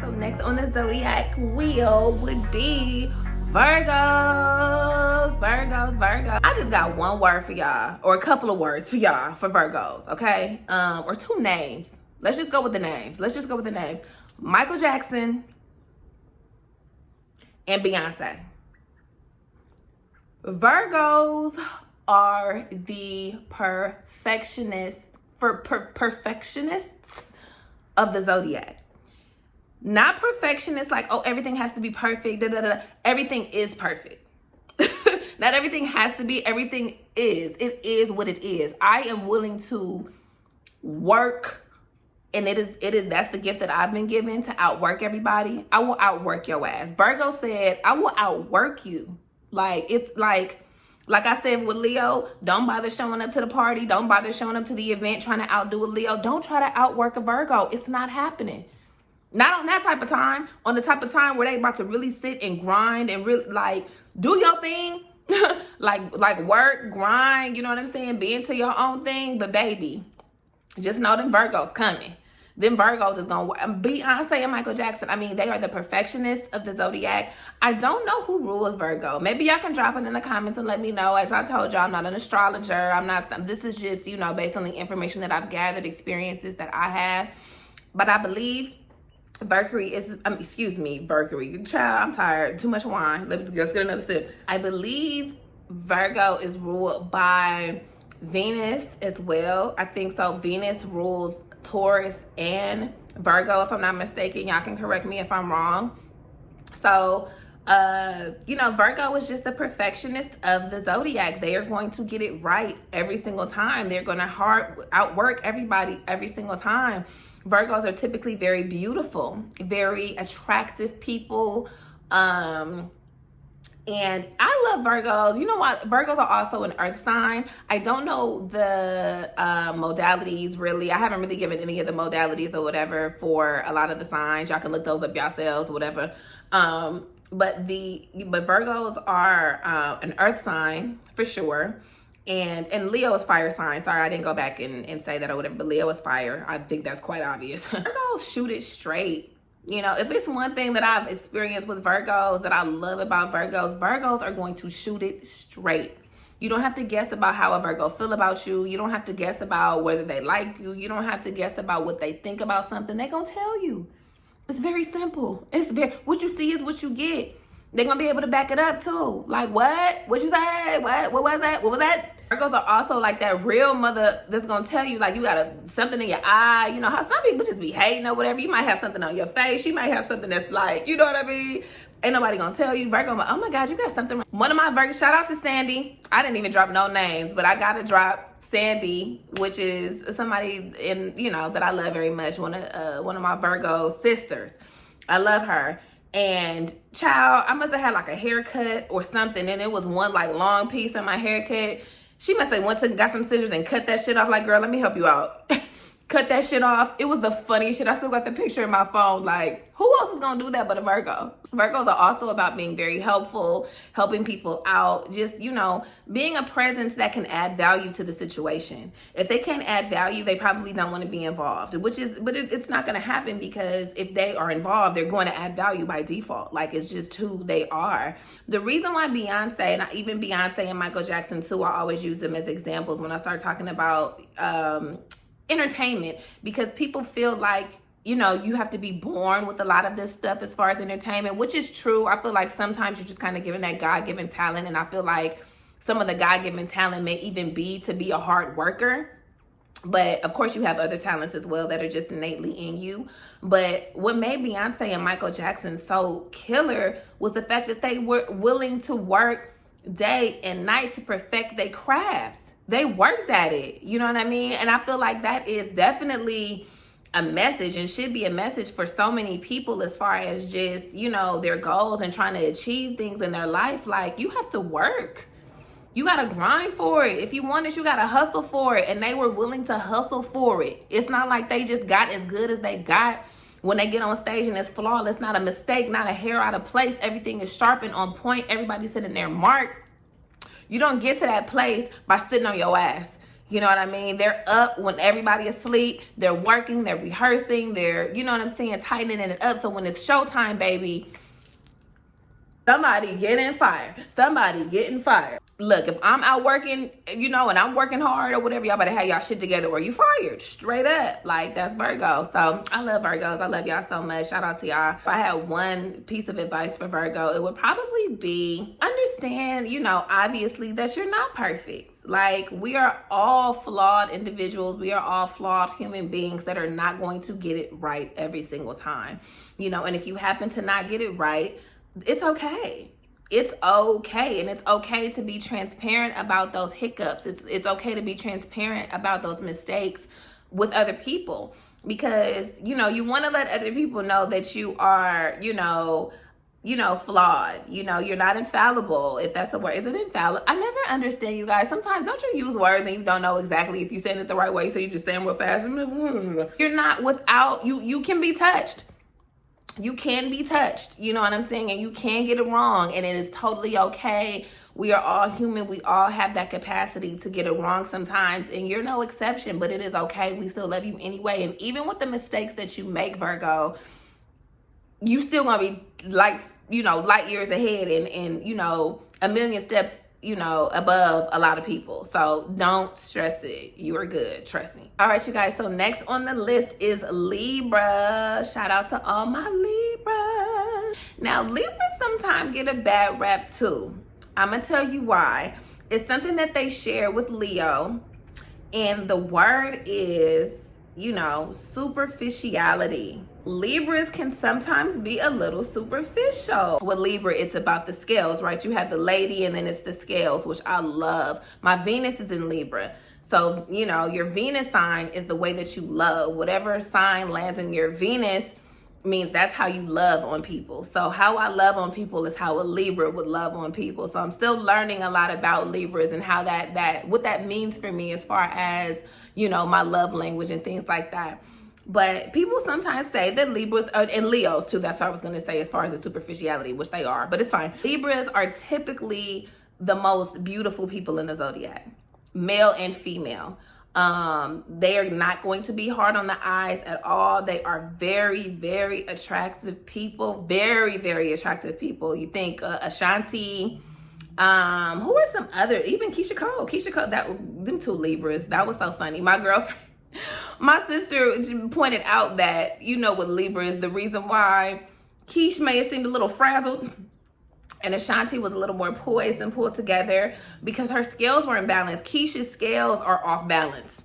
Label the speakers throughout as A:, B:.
A: So next on the Zodiac wheel would be Virgos. I just got one word for y'all, or a couple of words for y'all for Virgos, okay? Or two names. Let's just go with the names. Michael Jackson and Beyonce. Virgos are the perfectionists of the Zodiac. Not perfectionists like, oh, everything has to be perfect. Everything is perfect. Not everything has to be, everything is. It is what it is. I am willing to work, and that's the gift that I've been given, to outwork everybody. I will outwork your ass. Virgo said, I will outwork you. Like, it's like I said with Leo, don't bother showing up to the party. Don't bother showing up to the event trying to outdo a Leo. Don't try to outwork a Virgo. It's not happening. Not on that type of time. On the type of time where they about to really sit and grind and really like do your thing. like work, grind, you know what I'm saying? Be into your own thing. But baby, just know them Virgos coming. Them Virgos is going to be Beyonce and Michael Jackson. I mean, they are the perfectionists of the Zodiac. I don't know who rules Virgo. Maybe y'all can drop it in the comments and let me know. As I told y'all, I'm not an astrologer. This is just, you know, based on the information that I've gathered, experiences that I have. But I believe Mercury is, Mercury. Child, I'm tired. Too much wine. Let's get another sip. I believe Virgo is ruled by Venus as well. I think so. Venus rules Taurus and Virgo, if I'm not mistaken. Y'all can correct me if I'm wrong. So, you know, Virgo is just the perfectionist of the Zodiac. They are going to get it right every single time. They're going to outwork everybody every single time. Virgos are typically very beautiful, very attractive people. And I love Virgos. You know what? Virgos are also an earth sign. I don't know the modalities really. I haven't really given any of the modalities or whatever for a lot of the signs. Y'all can look those up yourselves or whatever. But Virgos are an earth sign for sure. And Leo is fire sign. Sorry, I didn't go back and say that or whatever, but Leo is fire. I think that's quite obvious. Virgos shoot it straight. You know, if it's one thing that I've experienced with Virgos that I love about Virgos are going to shoot it straight. You don't have to guess about how a Virgo feel about you. You don't have to guess about whether they like you. You don't have to guess about what they think about something. They're going to tell you. It's very simple. What you see is what you get. They're going to be able to back it up too. Like, what? What'd you say? What was that? What was that? Virgos are also like that real mother that's going to tell you, like, you got something in your eye. You know how some people just be hating or whatever. You might have something on your face. She might have something that's like, you know what I mean? Ain't nobody going to tell you. Virgo, oh my God, you got something wrong. One of my Virgos, shout out to Sandy. I didn't even drop no names, but I got to drop Sandy, which is somebody that I love very much. One of my Virgo sisters. I love her. And child, I must have had like a haircut or something, and it was one like long piece of my haircut. She must have went and got some scissors and cut that shit off. Like, girl, let me help you out. Cut that shit off. It was the funniest shit. I still got the picture in my phone. Like, who else is gonna do that but a Virgo? Virgos are also about being very helpful, helping people out, just, you know, being a presence that can add value to the situation. If they can't add value, they probably don't want to be involved, but it's not gonna happen, because if they are involved, they're going to add value by default. Like, it's just who they are. The reason why Beyonce, and even Beyonce and Michael Jackson too, I always use them as examples when I start talking about entertainment, because people feel like, you know, you have to be born with a lot of this stuff as far as entertainment, which is true. I feel like sometimes you're just kind of given that God-given talent, and I feel like some of the God-given talent may even be to be a hard worker. But of course you have other talents as well that are just innately in you. But what made Beyonce and Michael Jackson so killer was the fact that they were willing to work day and night to perfect their craft. They worked at it, you know what I mean? And I feel like that is definitely a message, and should be a message for so many people as far as just, you know, their goals and trying to achieve things in their life. Like, you have to work. You got to grind for it. If you want it, you got to hustle for it. And they were willing to hustle for it. It's not like they just got as good as they got when they get on stage and it's flawless, not a mistake, not a hair out of place. Everything is sharp and on point. Everybody's hitting their mark. You don't get to that place by sitting on your ass. You know what I mean? They're up when everybody is asleep. They're working, they're rehearsing, they're, you know what I'm saying, tightening it up. So when it's showtime, baby, somebody getting fired. Somebody getting fired. Look, if I'm out working, you know, and I'm working hard or whatever, y'all better have y'all shit together or you fired. Straight up. Like, that's Virgo. So I love Virgos. I love y'all so much. Shout out to y'all. If I had one piece of advice for Virgo, it would probably be understand, you know, obviously that you're not perfect. Like, we are all flawed individuals. We are all flawed human beings that are not going to get it right every single time. You know, and if you happen to not get it right, it's okay. It's okay. And it's okay to be transparent about those hiccups. It's okay to be transparent about those mistakes with other people, because, you know, you want to let other people know that you are, you know, flawed. You know, you're not infallible, if that's a word. Is it infallible? I never understand, you guys. Sometimes don't you use words and you don't know exactly if you're saying it the right way, so you just say them real fast. You're not without, you can be touched. You can be touched, you know what I'm saying? And you can get it wrong, and it is totally okay. We are all human. We all have that capacity to get it wrong sometimes, and you're no exception, but it is okay. We still love you anyway. And even with the mistakes that you make, Virgo, you still gonna be like, you know, light years ahead and you know, a million steps, you know, above a lot of people. So don't stress it. You are good. Trust me. All right, you guys. So next on the list is Libra. Shout out to all my Libra. Now, Libras sometimes get a bad rap too. I'm going to tell you why. It's something that they share with Leo. And the word is, you know, superficiality. Libras can sometimes be a little superficial. With Libra, it's about the scales, right? You have the lady and then it's the scales, which I love. My Venus is in Libra. So, you know, your Venus sign is the way that you love. Whatever sign lands in your Venus means that's how you love on people. So how I love on people is how a Libra would love on people. So I'm still learning a lot about Libras and how what that means for me as far as, you know, my love language and things like that. But people sometimes say that Libras, and Leos too, that's what I was going to say as far as the superficiality, which they are, but it's fine. Libras are typically the most beautiful people in the zodiac, male and female. They are not going to be hard on the eyes at all. They are very, very attractive people, very, very attractive people. You think Ashanti, who are some other, even Keisha Cole, them two Libras. That was so funny. My girlfriend, my sister pointed out that, you know, with Libras, the reason why Keish may have seemed a little frazzled and Ashanti was a little more poised and pulled together because her scales were in balance. Keisha's scales are off balance.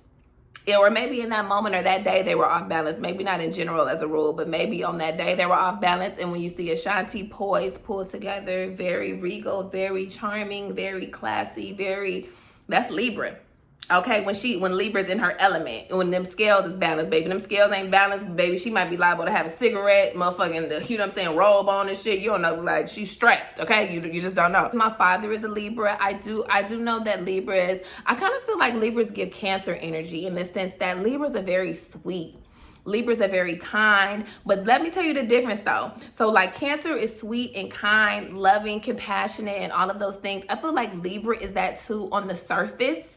A: Or maybe in that moment or that day they were off balance. Maybe not in general as a rule, but maybe on that day they were off balance. And when you see Ashanti poised, pulled together, very regal, very charming, very classy, that's Libra. Okay, when Libra's in her element, when them scales is balanced, baby. Them scales ain't balanced, baby. She might be liable to have a cigarette, motherfucking, you know what I'm saying, robe on and shit. You don't know, like, she's stressed, okay? You just don't know. My father is a Libra. I do know that Libras, I kind of feel like Libras give Cancer energy in the sense that Libras are very sweet. Libras are very kind, but let me tell you the difference though. So like Cancer is sweet and kind, loving, compassionate, and all of those things. I feel like Libra is that too on the surface.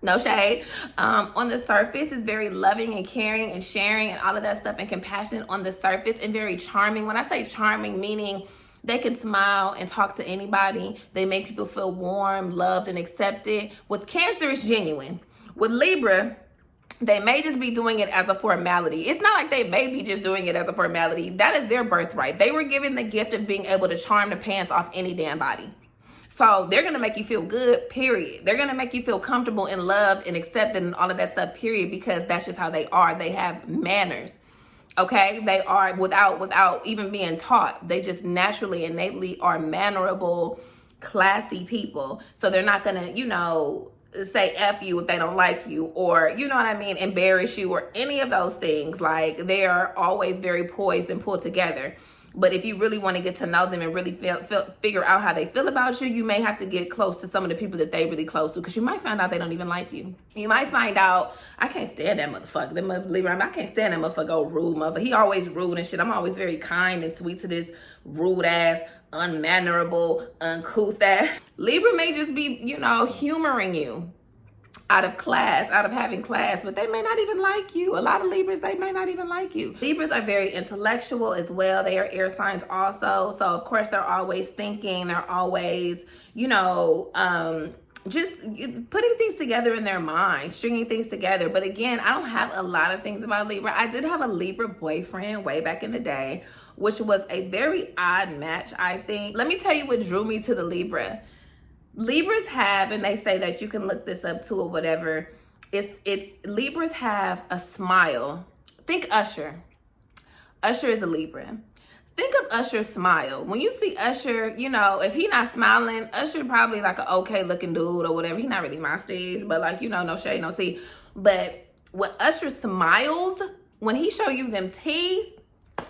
A: No shade. On the surface is very loving and caring and sharing and all of that stuff and compassionate on the surface and very charming. When I say charming, meaning they can smile and talk to anybody. They make people feel warm, loved, and accepted. With Cancer, it's genuine. With Libra, they may just be doing it as a formality. It's not like they may be just doing it as a formality. That is their birthright. They were given the gift of being able to charm the pants off any damn body. So they're going to make you feel good, period. They're going to make you feel comfortable and loved and accepted and all of that stuff, period, because that's just how they are. They have manners, okay? They are, without even being taught, they just naturally, innately are mannerable, classy people. So they're not going to, you know, say F you if they don't like you or, you know what I mean, embarrass you or any of those things. Like, they are always very poised and pulled together. But if you really want to get to know them and really figure out how they feel about you, you may have to get close to some of the people that they really close to, because you might find out they don't even like you. You might find out, I can't stand that motherfucker. I can't stand that motherfucker, old rude motherfucker. He always rude and shit. I'm always very kind and sweet to this rude ass, unmannerable, uncouth ass. Libra may just be, you know, humoring you. out of class, out of having class, but they may not even like you. A lot of Libras, they may not even like you. Libras are very intellectual as well. They are air signs also. So of course they're always thinking, they're always, you know, just putting things together in their mind, stringing things together. But again, I don't have a lot of things about Libra. I did have a Libra boyfriend way back in the day, which was a very odd match, I think. Let me tell you what drew me to the Libra. Libras have, and they say that you can look this up too or whatever, it's Libras have a smile. Think Usher. Usher is a Libra. Think of Usher's smile. When you see Usher, you know, if he not smiling, Usher probably like an okay looking dude or whatever. He not really my steez, but like, you know, no shade, no tea. But when Usher smiles, when he show you them teeth,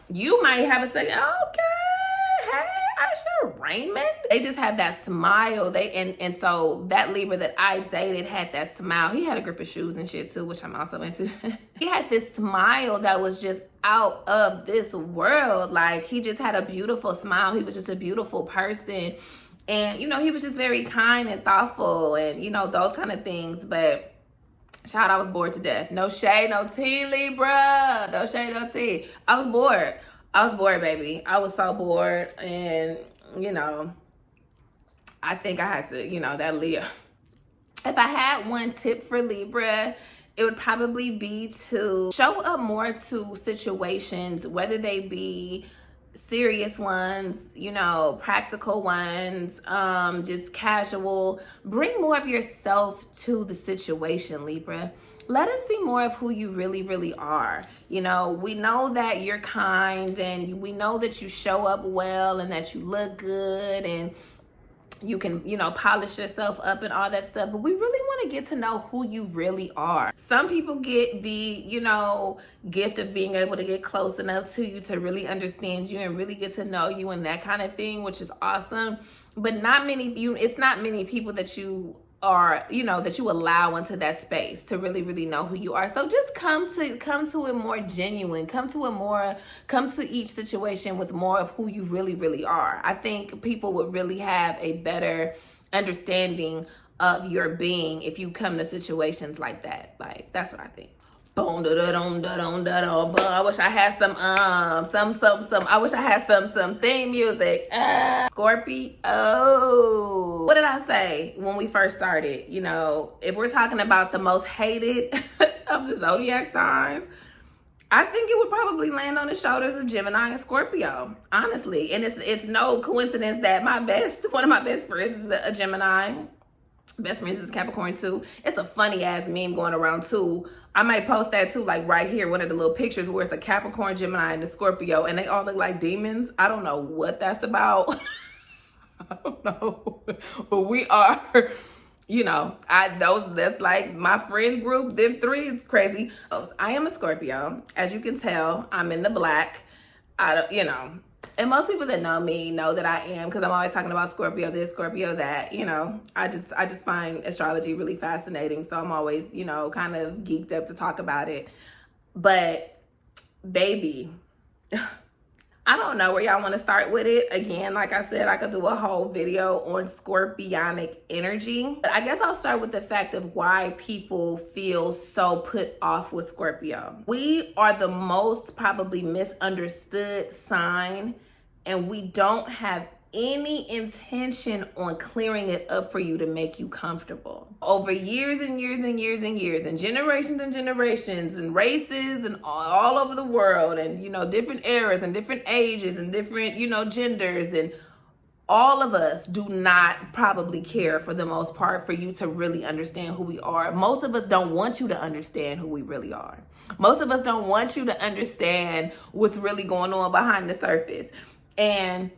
A: you might have a second, okay, hey, Usher Raymond. They just have that smile. And so that Libra that I dated had that smile. He had a grip of shoes and shit too, which I'm also into. He had this smile that was just out of this world. Like, he just had a beautiful smile. He was just a beautiful person. And, you know, he was just very kind and thoughtful and, you know, those kind of things. But child, I was bored to death. No shade, no tea, Libra. No shade, no tea. I was bored. I was bored, baby. I was so bored. And, you know, I think I had to, you know, that Leo. If I had one tip for Libra, it would probably be to show up more to situations, whether they be serious ones, you know, practical ones, just casual. Bring more of yourself to the situation, Libra. Let us see more of who you really, really are. You know, we know that you're kind and we know that you show up well and that you look good and you can, you know, polish yourself up and all that stuff, but we really want to get to know who you really are. Some people get the, you know, gift of being able to get close enough to you to really understand you and really get to know you and that kind of thing, which is awesome. But not many, it's not many people that you are, you know, that you allow into that space to really, really know who you are. So just come to it more genuine, come to each situation with more of who you really, really are. I think people would really have a better understanding of your being if you come to situations like that. Like, that's what I think. Boom, da da dum da dum da dum. I wish I had some I wish I had some theme music. Scorpio. What did I say when we first started? You know, if we're talking about the most hated of the zodiac signs, I think it would probably land on the shoulders of Gemini and Scorpio, honestly. And it's no coincidence that one of my best friends is a Gemini. Best friends is Capricorn too. It's a funny ass meme going around too. I might post that too, like right here, one of the little pictures where it's a Capricorn, Gemini, and a Scorpio, and they all look like demons. I don't know what that's about. I don't know, but we are, you know, that's like my friend group. Them three is crazy. I am a Scorpio, as you can tell. I'm in the black. You know. And most people that know me know that I am, because I'm always talking about Scorpio this, Scorpio that, you know. I just find astrology really fascinating. So I'm always, you know, kind of geeked up to talk about it. But baby, I don't know where y'all want to start with it. Again, like I said, I could do a whole video on scorpionic energy. But I guess I'll start with the fact of why people feel so put off with Scorpio. We are the most probably misunderstood sign, and we don't have any intention on clearing it up for you to make you comfortable. Over years and years and years and years and generations and races and all over the world, and, you know, different eras and different ages and different, you know, genders, and all of us do not probably care for the most part for you to really understand who we are. Most of us don't want you to understand who we really are. Most of us don't want you to understand what's really going on behind the surface. And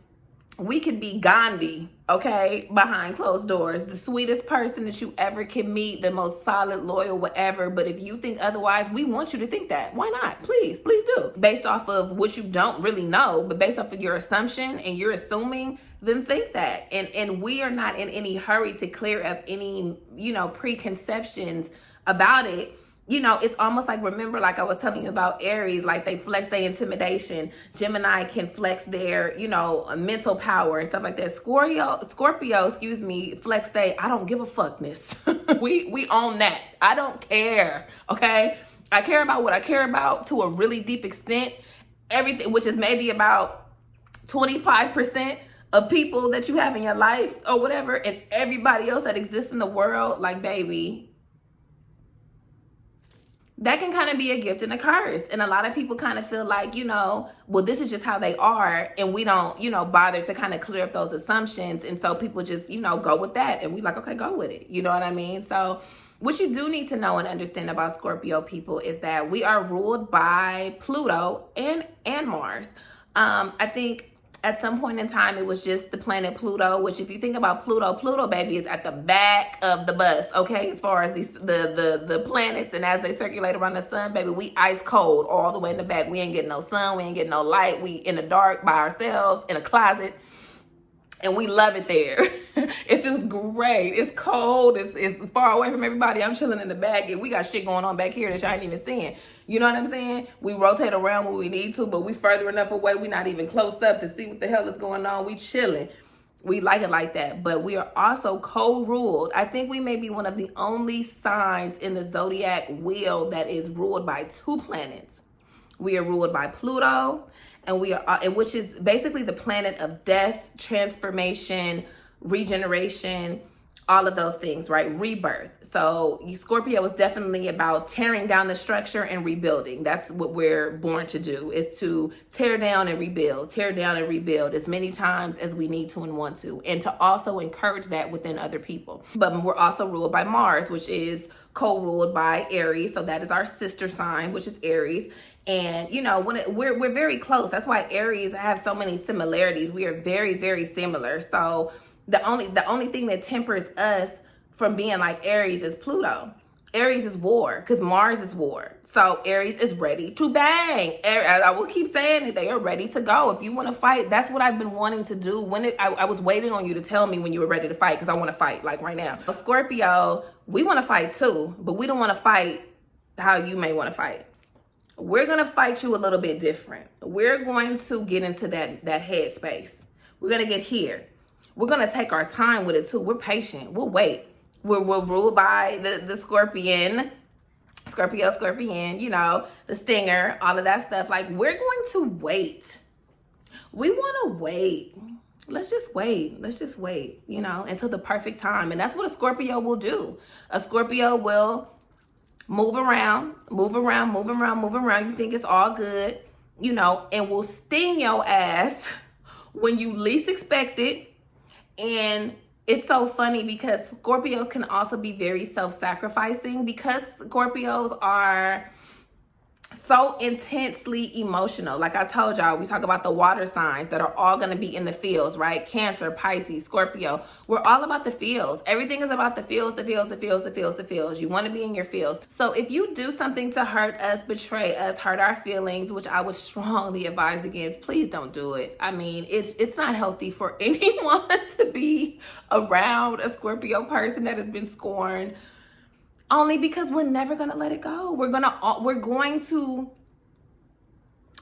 A: we could be Gandhi, okay, behind closed doors, the sweetest person that you ever can meet, the most solid, loyal, whatever. But if you think otherwise, we want you to think that. Why not? Please do. Based off of what you don't really know, but based off of your assumption and you're assuming, then think that. And we are not in any hurry to clear up any, you know, preconceptions about it. you know, it's almost like, remember, like I was telling you about Aries, like they flex their intimidation. Gemini can flex their, you know, mental power and stuff like that. Scorpio, excuse me, flex they, I don't give a fuckness. we own that. I don't care, okay? I care about what I care about to a really deep extent. Everything, which is maybe about 25% of people that you have in your life or whatever, and everybody else that exists in the world, like, baby, that can kind of be a gift and a curse. And a lot of people kind of feel like, you know, well, this is just how they are. And we don't, you know, bother to kind of clear up those assumptions. And so people just, you know, go with that. And we like, okay, go with it. You know what I mean? So what you do need to know and understand about Scorpio people is that we are ruled by Pluto and Mars. I think at some point in time, it was just the planet Pluto, which if you think about Pluto, baby, is at the back of the bus, okay? As far as the planets and as they circulate around the sun, baby, we ice cold all the way in the back. We ain't getting no sun. We ain't getting no light. We in the dark by ourselves in a closet. And we love it there. It feels great. It's cold. It's far away from everybody. I'm chilling in the back. And we got shit going on back here that y'all ain't even seeing. You know what I'm saying? We rotate around when we need to, but we further enough away. We not even close up to see what the hell is going on. We chilling. We like it like that. But we are also co-ruled. I think we may be one of the only signs in the zodiac wheel that is ruled by two planets. We are ruled by Pluto, and we are, which is basically the planet of death, transformation, regeneration, all of those things, right? Rebirth. So Scorpio is definitely about tearing down the structure and rebuilding. That's what we're born to do, is to tear down and rebuild as many times as we need to and want to, and to also encourage that within other people. But we're also ruled by Mars, which is co-ruled by Aries. So that is our sister sign, which is Aries. And, you know, when we're very close. That's why Aries have so many similarities. We are very, very similar. So the only thing that tempers us from being like Aries is Pluto. Aries is war, because Mars is war. So Aries is ready to bang. I will keep saying it. They are ready to go. If you want to fight, that's what I've been wanting to do. I was waiting on you to tell me when you were ready to fight, because I want to fight, like right now. Scorpio, we want to fight too, but we don't want to fight how you may want to fight. We're going to fight you a little bit different. We're going to get into that headspace. We're going to get here. We're going to take our time with it too. We're patient. We'll wait. We're ruled by the Scorpion, you know, the stinger, all of that stuff. Like, we're going to wait. We want to wait. Let's just wait, you know, until the perfect time. And that's what a Scorpio will do. A Scorpio will move around. You think it's all good, you know, and will sting your ass when you least expect it. And it's so funny because Scorpios can also be very self-sacrificing, because Scorpios are so intensely emotional. Like I told y'all, we talk about the water signs that are all going to be in the feels, right? Cancer, Pisces, Scorpio. We're all about the feels. Everything is about the feels. You want to be in your feels. So if you do something to hurt us, betray us, hurt our feelings, which I would strongly advise against, please don't do it. I mean, it's not healthy for anyone to be around a Scorpio person that has been scorned. Only because we're never going to let it go. We're going to,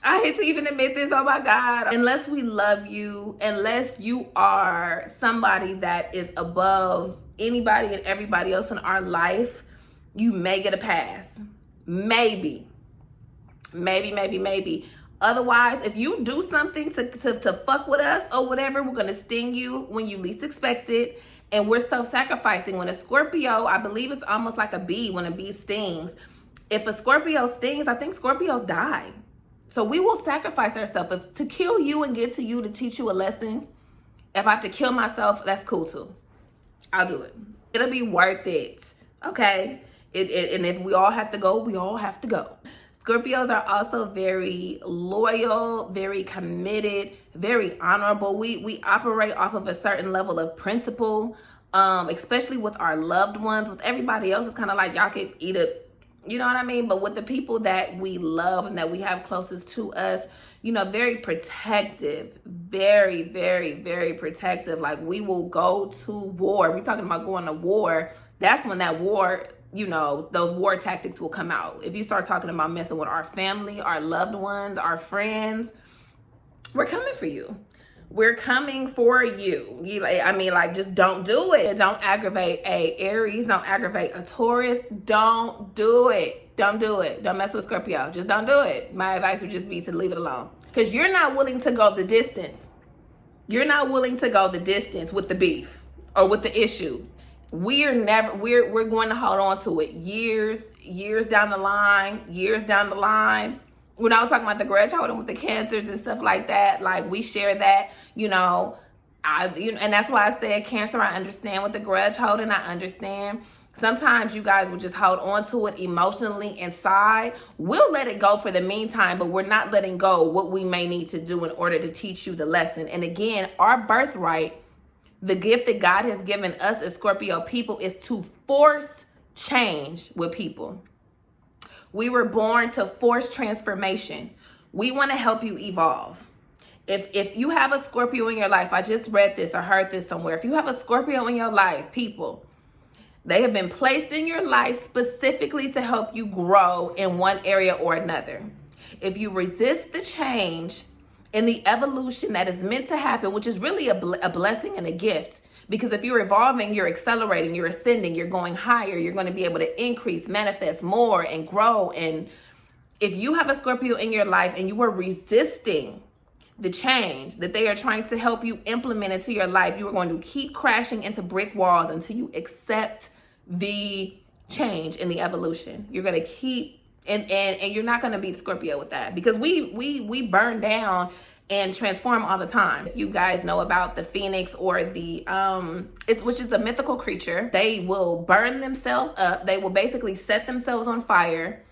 A: I hate to even admit this, oh my God. Unless we love you, unless you are somebody that is above anybody and everybody else in our life, you may get a pass. Maybe. Otherwise, if you do something to fuck with us or whatever, we're going to sting you when you least expect it. And we're self-sacrificing. When a Scorpio, I believe it's almost like a bee when a bee stings. If a Scorpio stings, I think Scorpios die. So we will sacrifice ourselves. To kill you and get to you to teach you a lesson, if I have to kill myself, that's cool too. I'll do it. It'll be worth it, okay? And if we all have to go, we all have to go. Scorpios are also very loyal, very committed, very honorable. We operate off of a certain level of principle, especially with our loved ones. With everybody else, it's kind of like y'all could eat it, you know what I mean? But with the people that we love and that we have closest to us, you know, very protective, very, very, very protective. Like, we will go to war. We're talking about going to war. That's when that war, you know, those war tactics will come out. If you start talking about messing with our family, our loved ones, our friends, we're coming for you. We're coming for you. I mean, like, just don't do it. Don't aggravate a Aries. Don't aggravate a Taurus. Don't do it. Don't do it. Don't mess with Scorpio. Just don't do it. My advice would just be to leave it alone. Because you're not willing to go the distance. You're not willing to go the distance with the beef or with the issue. We're going to hold on to it years down the line. When I was talking about the grudge holding with the cancers and stuff like that, like, we share that, you know, and that's why I said Cancer, I understand with the grudge holding, I understand. Sometimes you guys will just hold on to it emotionally inside. We'll let it go for the meantime, but we're not letting go what we may need to do in order to teach you the lesson. And again, our birthright, the gift that God has given us as Scorpio people, is to force change with people. We were born to force transformation. We want to help you evolve. If you have a Scorpio in your life, I just read this or heard this somewhere. If you have a Scorpio in your life, people, they have been placed in your life specifically to help you grow in one area or another. If you resist the change and the evolution that is meant to happen, which is really a blessing and a gift, because if you're evolving, you're accelerating, you're ascending, you're going higher, you're going to be able to increase, manifest more, and grow. And if you have a Scorpio in your life and you are resisting the change that they are trying to help you implement into your life, you are going to keep crashing into brick walls until you accept the change and the evolution. You're going to keep, and you're not going to beat Scorpio with that, because we burn down and transform all the time. If you guys know about the phoenix or the which is a mythical creature, they will burn themselves up. They will basically set themselves on fire,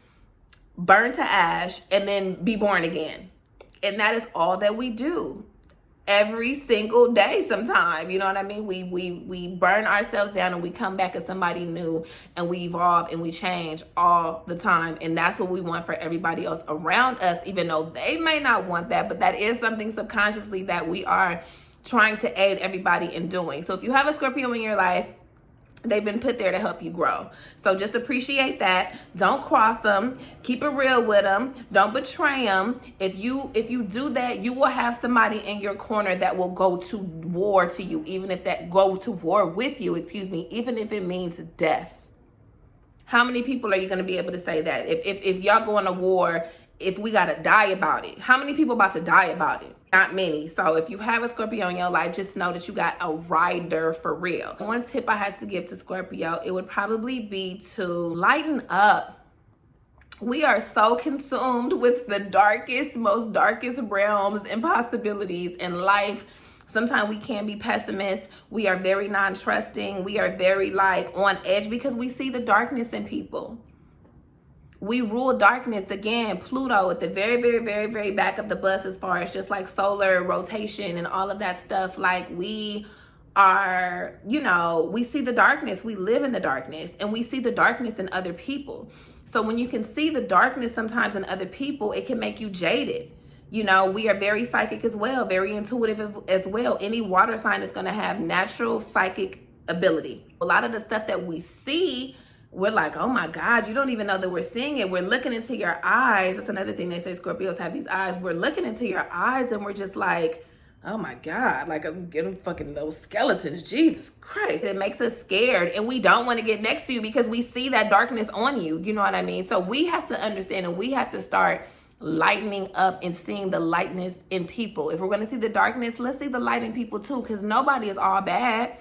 A: burn to ash, and then be born again. And that is all that we do every single day sometime. You know what I mean? We burn ourselves down and we come back as somebody new, and we evolve and we change all the time. And that's what we want for everybody else around us, even though they may not want that, but that is something subconsciously that we are trying to aid everybody in doing. So if you have a Scorpio in your life, they've been put there to help you grow. So just appreciate that. Don't cross them. Keep it real with them. Don't betray them. If you do that, you will have somebody in your corner that will go to war to you, even if it means death. How many people are you going to be able to say that? If y'all going to war, if we got to die about it, how many people about to die about it? Not many. So if you have a Scorpio in your life, just know that you got a rider for real. One tip I had to give to Scorpio, it would probably be to lighten up. We are so consumed with the most darkest realms and possibilities in life. Sometimes we can be pessimists. We are very non-trusting. We are very on edge because we see the darkness in people. We rule darkness. Again, Pluto at the very, very, very, very back of the bus, as far as just solar rotation and all of that stuff. We are, we see the darkness. We live in the darkness, and we see the darkness in other people. So when you can see the darkness sometimes in other people, it can make you jaded. We are very psychic as well, very intuitive as well. Any water sign is going to have natural psychic ability. A lot of the stuff that we see, we're like, oh my God, you don't even know that we're seeing it. We're looking into your eyes. That's another thing they say, Scorpios have these eyes. We're looking into your eyes and we're just like, oh my God, I'm getting fucking those skeletons. Jesus Christ. It makes us scared, and we don't want to get next to you because we see that darkness on you. You know what I mean? So we have to understand, and we have to start lightening up and seeing the lightness in people. If we're going to see the darkness, let's see the light in people too, because nobody is all bad.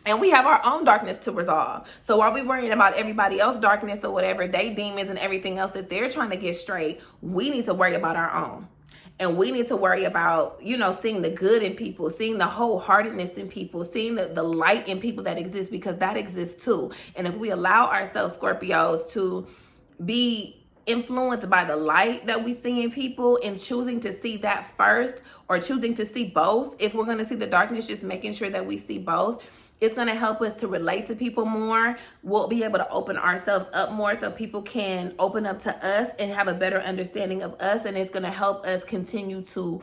A: And we have our own darkness to resolve. So while we're worrying about everybody else's darkness or whatever, they demons and everything else that they're trying to get straight, we need to worry about our own. And we need to worry about, seeing the good in people, seeing the wholeheartedness in people, seeing the light in people that exists, because that exists too. And if we allow ourselves, Scorpios, to be influenced by the light that we see in people and choosing to see that first, or choosing to see both, if we're going to see the darkness, just making sure that we see both, it's going to help us to relate to people more. We'll be able to open ourselves up more so people can open up to us and have a better understanding of us. And it's going to help us continue to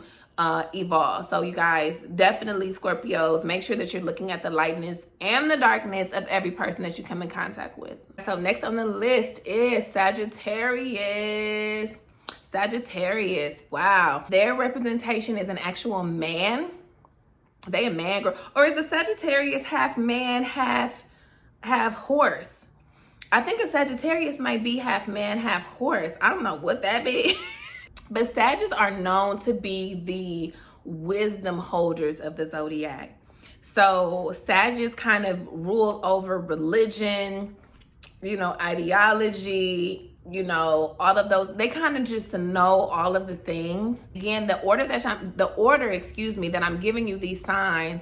A: evolve. So you guys, definitely Scorpios, make sure that you're looking at the lightness and the darkness of every person that you come in contact with. So next on the list is Sagittarius. Sagittarius, wow. Their representation is an actual man. They a man, girl. Or is a Sagittarius half man, half horse? I think a Sagittarius might be half man, half horse. I don't know what that be. But Sagittarius are known to be the wisdom holders of the zodiac. So Sagittarius kind of rule over religion, you know, ideology, you know, all of those. They kind of just know all of the things. Again, the order that I'm giving you these signs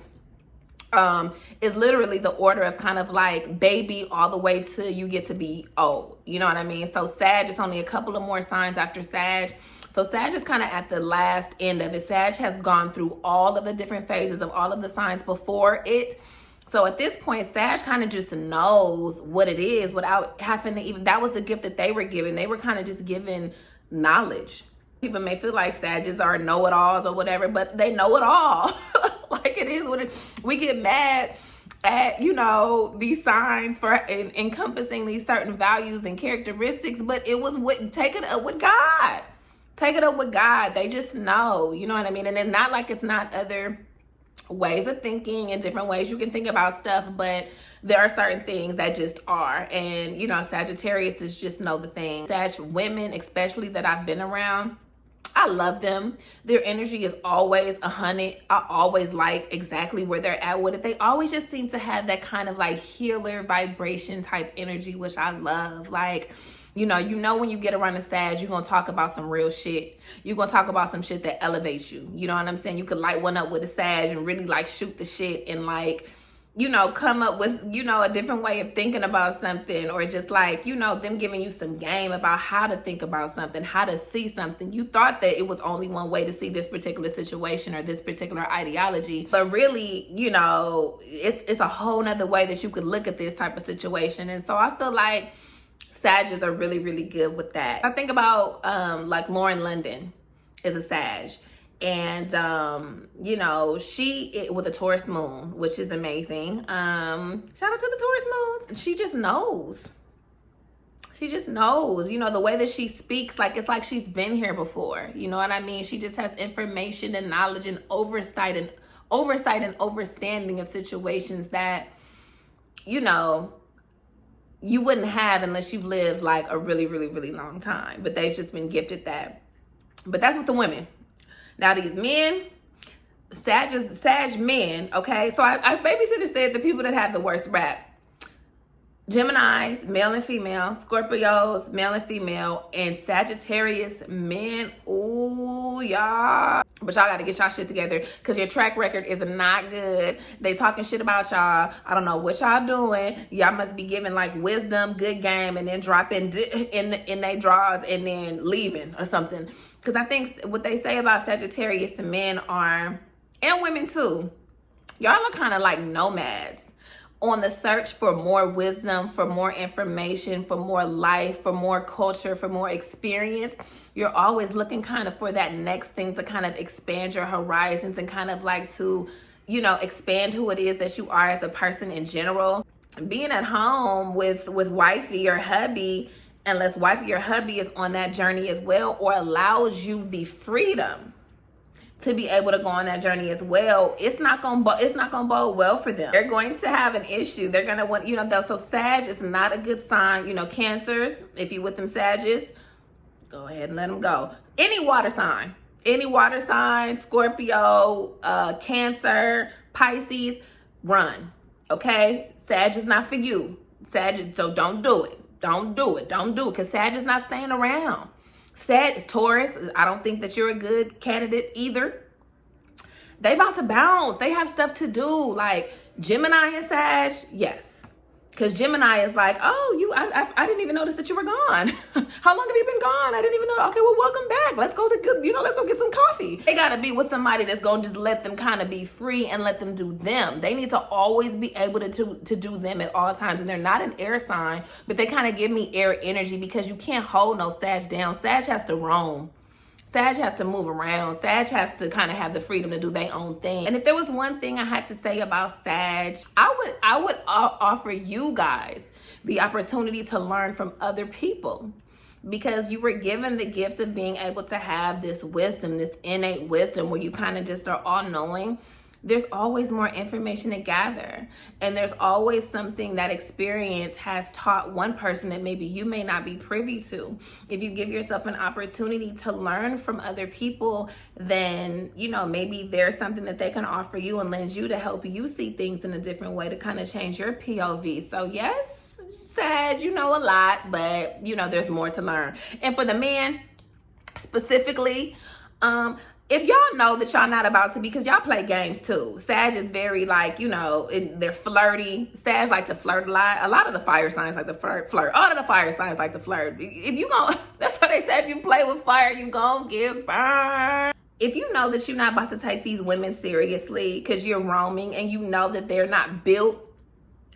A: is literally the order of kind of like baby all the way to you get to be old. You know what I mean? So Sag is only a couple of more signs after Sag. So Sag is kind of at the last end of it. Sag has gone through all of the different phases of all of the signs before it. So at this point, Sag kind of just knows what it is without having to even, that was the gift that they were given. They were kind of just given knowledge. People may feel like Sagittarius are know-it-alls or whatever, but they know it all. Like it is what it, we get mad at, you know, these signs for encompassing these certain values and characteristics, but it was take it up with God. Take it up with God. They just know, you know what I mean? And it's not like it's not other ways of thinking and different ways you can think about stuff, but there are certain things that just are. And, you know, Sagittarius is just know the thing. Sag women, especially that I've been around, I love them. Their energy is always 100. I always like exactly where they're at with it. They always just seem to have that kind of like healer vibration type energy, which I love. Like, you know, when you get around the Sag, you're going to talk about some real shit. You're going to talk about some shit that elevates you. You know what I'm saying? You could light one up with a Sag and really like shoot the shit and like, you know, come up with, you know, a different way of thinking about something, or just like, you know, them giving you some game about how to think about something, how to see something. You thought that it was only one way to see this particular situation or this particular ideology, but really, you know, it's a whole nother way that you could look at this type of situation. And so I feel like Sagittarius are really, really good with that. I think about like Lauren London is a Sag. And, you know, with a Taurus moon, which is amazing. Shout out to the Taurus moons. She just knows. She just knows, you know, the way that she speaks, like, it's like she's been here before. You know what I mean? She just has information and knowledge and oversight and overstanding of situations that, you know, you wouldn't have unless you've lived like a really, really, really long time. But they've just been gifted that. But that's with the women. Now these men, Sag men, okay? So I maybe should have said the people that have the worst rap. Geminis, male and female. Scorpios, male and female. And Sagittarius, men. Ooh, y'all. But y'all got to get y'all shit together because your track record is not good. They talking shit about y'all. I don't know what y'all doing. Y'all must be giving like wisdom, good game, and then dropping in they draws and then leaving or something. Because I think what they say about Sagittarius and men are, and women too, y'all are kind of like nomads on the search for more wisdom, for more information, for more life, for more culture, for more experience. You're always looking kind of for that next thing to kind of expand your horizons and kind of like to, you know, expand who it is that you are as a person in general. Being at home with wifey or hubby, unless wifey or hubby is on that journey as well, or allows you the freedom to be able to go on that journey as well, it's not gonna bode well for them. They're going to have an issue. They're gonna want, you know, so Sag is not a good sign. You know, Cancers, if you with them Sagittarius, go ahead and let them go. Any water sign, Scorpio, Cancer, Pisces, run. Okay, Sag is not for you. Sag, so don't do it. Don't do it, because Sag is not staying around. Sag is Taurus. I don't think that you're a good candidate either. They about to bounce. They have stuff to do. Like Gemini and Sag, yes. Because Gemini is like, oh, I didn't even notice that you were gone. How long have you been gone? I didn't even know. Okay, well, welcome back. Let's go get some coffee. They got to be with somebody that's going to just let them kind of be free and let them do them. They need to always be able to do them at all times. And they're not an air sign, but they kind of give me air energy because you can't hold no Sag down. Sag has to roam. Sag has to move around. Sag has to kind of have the freedom to do their own thing. And if there was one thing I had to say about Sag, I would offer you guys the opportunity to learn from other people, because you were given the gift of being able to have this wisdom, this innate wisdom where you kind of just are all knowing. There's always more information to gather, and there's always something that experience has taught one person that maybe you may not be privy to. If you give yourself an opportunity to learn from other people, then, you know, maybe there's something that they can offer you and lend you to help you see things in a different way to kind of change your POV. So yes, Sag, you know a lot, but you know, there's more to learn. And for the men specifically, if y'all know that y'all not about to be, because y'all play games too. Sag is very like, you know, they're flirty. Sag like to flirt a lot. A lot of the fire signs like to flirt. All of the fire signs like to flirt. If you gonna, that's what they say, if you play with fire, you gonna get burned. If you know that you're not about to take these women seriously because you're roaming and you know that they're not built,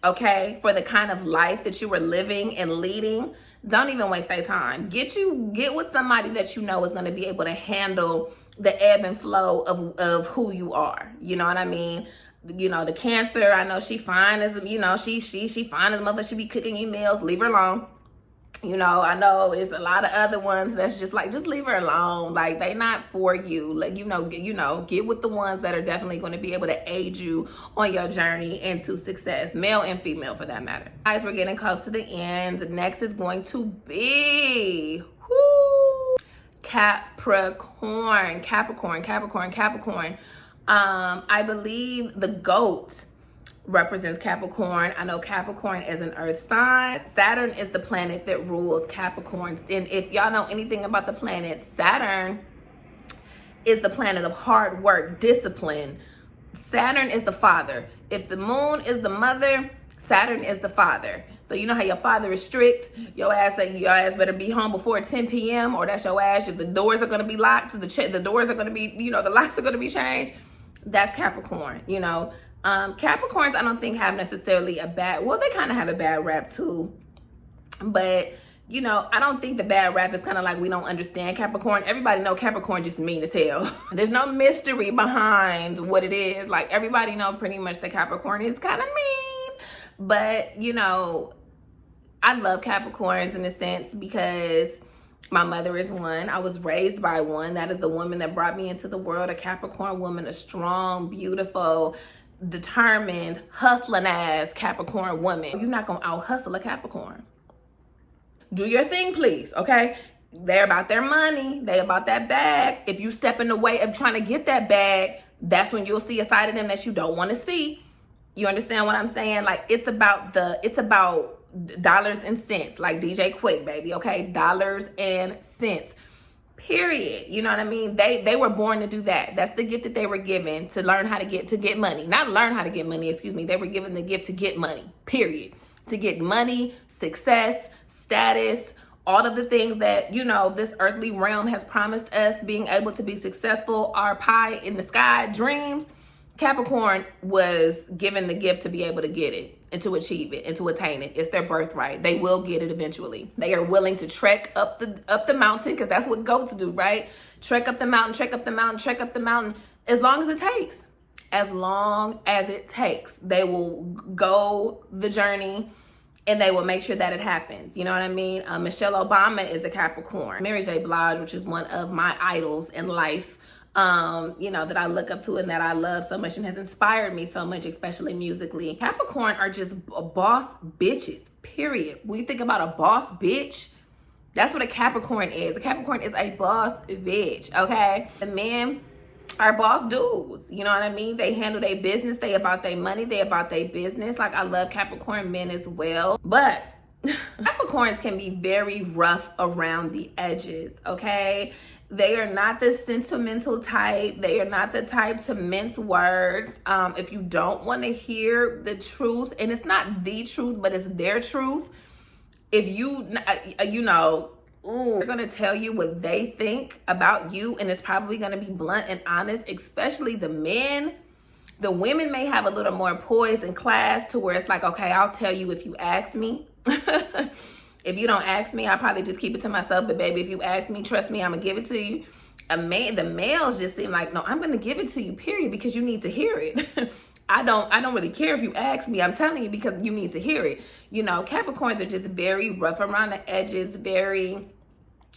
A: okay, for the kind of life that you were living and leading, don't even waste their time. Get with somebody that you know is going to be able to handle the ebb and flow of who you are. You know what I mean? You know, the Cancer, I know she fine as, you know, she fine as a mother. She be cooking you meals. Leave her alone. You know, I know it's a lot of other ones that's just like, just leave her alone. Like, they not for you. Like, you know, get with the ones that are definitely going to be able to aid you on your journey into success, male and female for that matter. Guys, we're getting close to the end. Next is going to be Capricorn. I believe the goat represents Capricorn. I know Capricorn is an earth sign. Saturn is the planet that rules Capricorns. And if y'all know anything about the planet, Saturn is the planet of hard work, discipline. Saturn is the father. If the moon is the mother, Saturn is the father. So you know how your father is strict. Your ass better be home before 10 p.m. or that's your ass. The doors are going to be locked. So the doors are going to be, you know, the locks are going to be changed. That's Capricorn, you know. Capricorns, I don't think have necessarily a bad, well, they kind of have a bad rap too, but you know, I don't think the bad rap is kind of like we don't understand Capricorn. Everybody know Capricorn just mean as hell. There's no mystery behind what it is. Like, everybody know pretty much that Capricorn is kind of mean, but you know, I love Capricorns in a sense because my mother is one. I was raised by one. That is the woman that brought me into the world, a Capricorn woman, a strong, beautiful, determined, hustling ass Capricorn woman. You're not gonna out hustle a Capricorn. Do your thing, please, okay? They're about their money. They about that bag. If you step in the way of trying to get that bag, that's when you'll see a side of them that you don't want to see. You understand what I'm saying? Like, it's about dollars and cents, like DJ Quick, baby, okay? Dollars and cents. Period. You know what I mean? They were born to do that. That's the gift that they were given, to learn how to get money. Not learn how to get money, excuse me. They were given the gift to get money. Period. To get money, success, status, all of the things that, you know, this earthly realm has promised us, being able to be successful, our pie in the sky dreams. Capricorn was given the gift to be able to get it and to achieve it and to attain it. It's their birthright. They will get it eventually. They are willing to trek up the mountain, because that's what goats do, right? Trek up the mountain, trek up the mountain, trek up the mountain, as long as it takes. As long as it takes. They will go the journey and they will make sure that it happens. You know what I mean? Michelle Obama is a Capricorn. Mary J. Blige, which is one of my idols in life, you know, that I look up to and that I love so much and has inspired me so much, especially musically. Capricorn are just boss bitches, period. When you think about a boss bitch, that's what a Capricorn is. A Capricorn is a boss bitch, okay? The men are boss dudes, you know what I mean? They handle their business, they about their money, they about their business. Like, I love Capricorn men as well, but Capricorns can be very rough around the edges, okay? They are not the sentimental type. They are not the type to mince words. If you don't want to hear the truth, and it's not the truth, but it's their truth, if you know, they're going to tell you what they think about you, and it's probably going to be blunt and honest, especially the men. The women may have a little more poise and class to where it's like, okay, I'll tell you if you ask me. If you don't ask me, I'll probably just keep it to myself. But baby, if you ask me, trust me, I'm going to give it to you. The males just seem like, no, I'm gonna give it to you, period, because you need to hear it. I don't really care if you ask me. I'm telling you because you need to hear it. You know, Capricorns are just very rough around the edges, very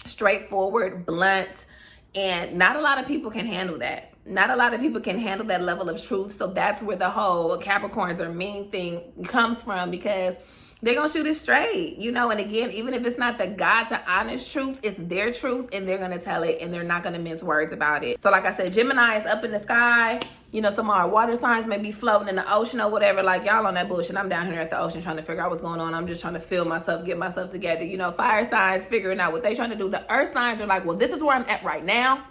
A: straightforward, blunt, and not a lot of people can handle that. Not a lot of people can handle that level of truth. So that's where the whole Capricorns are mean thing comes from, because they're gonna shoot it straight, you know. And again, even if it's not the God to honest truth, it's their truth, and they're gonna tell it, and they're not gonna mince words about it. So like I said, Gemini is up in the sky. You know, some of our water signs may be floating in the ocean or whatever. Like, y'all on that bullshit. I'm down here at the ocean trying to figure out what's going on. I'm just trying to feel myself, get myself together. You know, fire signs figuring out what they trying to do. The earth signs are like, well, this is where I'm at right now.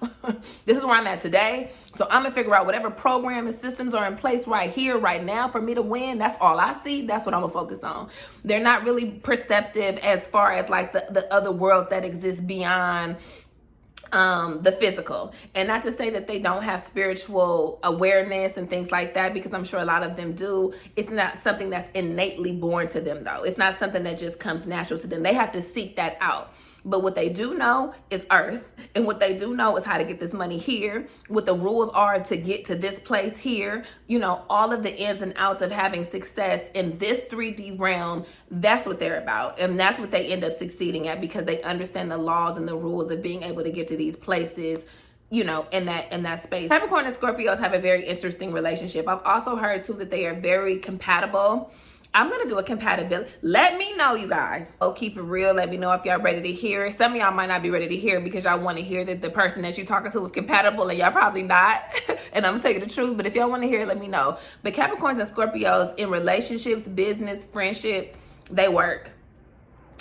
A: This is where I'm at today. So I'm gonna figure out whatever program and systems are in place right here, right now for me to win. That's all I see. That's what I'm gonna focus on. They're not really perceptive as far as like the other worlds that exist beyond the physical. And not to say that they don't have spiritual awareness and things like that, because I'm sure a lot of them do. It's not something that's innately born to them, though. It's not something that just comes natural to them. They have to seek that out. But what they do know is earth, and what they do know is how to get this money here, what the rules are to get to this place here, you know, all of the ins and outs of having success in this 3D realm. That's what they're about, and that's what they end up succeeding at, because they understand the laws and the rules of being able to get to these places, you know, in that space. Capricorn and Scorpios have a very interesting relationship. I've also heard too that they are very compatible. I'm going to do a compatibility. Let me know, you guys. Oh, keep it real. Let me know if y'all ready to hear it. Some of y'all might not be ready to hear it because y'all want to hear that the person that you're talking to is compatible, and y'all probably not. And I'm taking the truth. But if y'all want to hear it, let me know. But Capricorns and Scorpios in relationships, business, friendships, they work.